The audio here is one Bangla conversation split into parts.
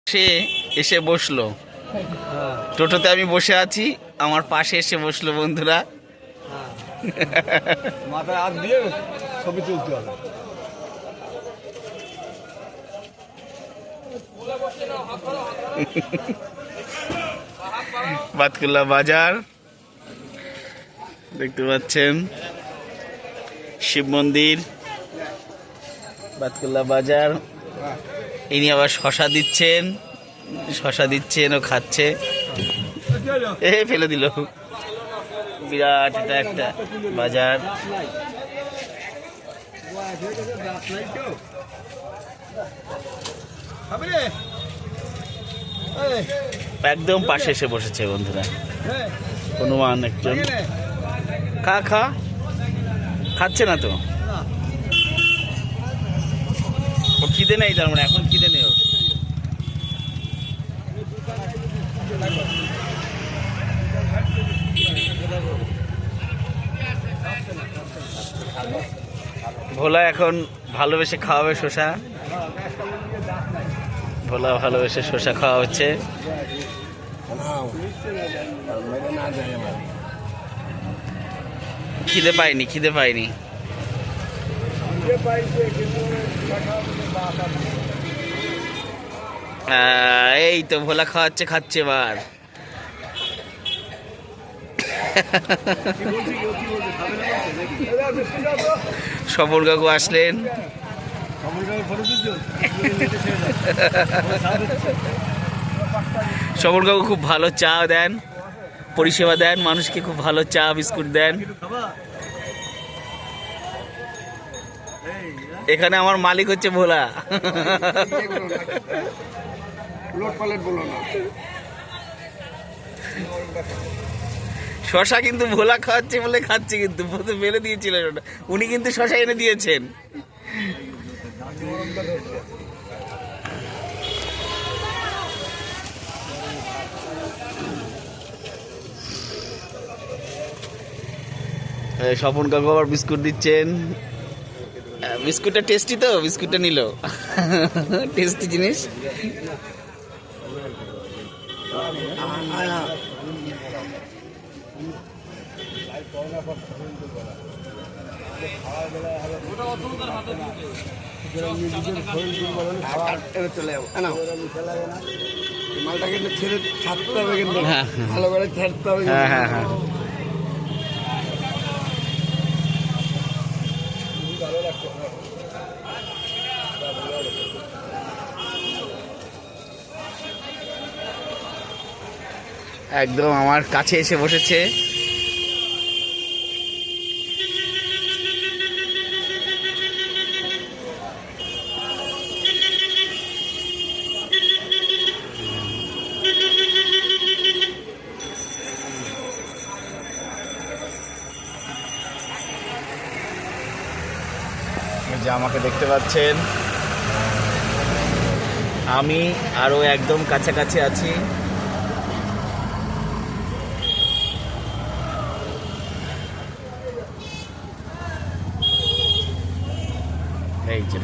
সে এসে বসলো, টোটোতে আমি বসে আছি, আমার পাশে এসে বসলো বন্ধুরা। মাথায় হাত দিয়ে ছবি তুলতে হবে। বাতকুল্লা বাজার দেখতে পাচ্ছেন, শিব মন্দির, বাতকুল্লা বাজার। ইনি আবার শশা দিচ্ছেন ও খাচ্ছে। ফেলে দিল। বিরাট এটা একটা বাজার। একদম পাশে এসে বসেছে বন্ধুরা। হনুমান একজন খাচ্ছে না তো, ও খিদে নেই, তার মানে এখন খিদে নেই ওর। ভোলা এখন ভালোবেসে খাওয়াবে শসা। ভোলা ভালোবেসে শসা খাওয়া হচ্ছে। খিদে পাইনি। এই তো ভোলা খাচ্ছে এবার। স্বপন কাকু আসলেন। স্বপন কাকু খুব ভালো চা দেন, পরিষেবা দেন, মানুষকে খুব ভালো চা বিস্কুট দেন। এখানে আমার মালিক হচ্ছে ভোলা। শশা কিন্তু ভোলা খাওয়াচ্ছে বলে খাচ্ছে, কিন্তু মেলে দিয়েছিলেন ওটা, উনি কিন্তু শশা এনে দিয়েছেন। স্বপন কাকু আবার বিস্কুট দিচ্ছেন। বিস্কুটটা টেস্টি তো, বিস্কুটটা নিল। টেস্টি জিনিস। মালটা কিন্তু ছেড়ে ছাড়তে হবে, কিন্তু ভালো করে ছাড়তে হবে। হ্যাঁ। একদম আমার কাছে এসে বসেছে। যে আমাকে দেখতে পাচ্ছেন, আমি আরো একদম কাছাকাছি আছি। এই যে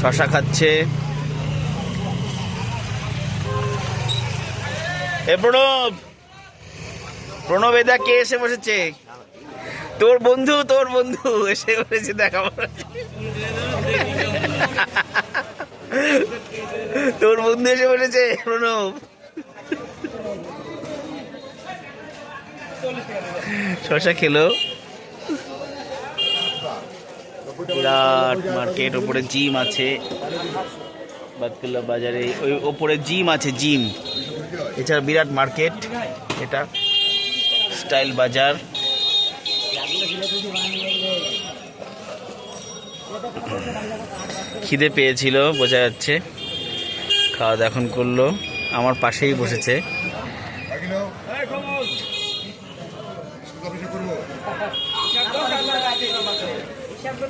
শশা খাচ্ছে। এ প্রণব, প্রণব এদা কে এসে বসেছে? তোর বন্ধু এসে বসেছে, দেখা তোর বন্ধু এসে বসেছে প্রণব। শশা খেলো। বিরাট মার্কেট, ওপরে জিম আছে, বাতকুল্লা বাজারে ওই ওপরে জিম আছে, জিম। এছাড়া বিরাট মার্কেট, এটা স্টাইল বাজার। খিদে পেয়েছিল বোঝা যাচ্ছে, খাওয়া দাওয়া এখন করলো, আমার পাশেই বসেছে।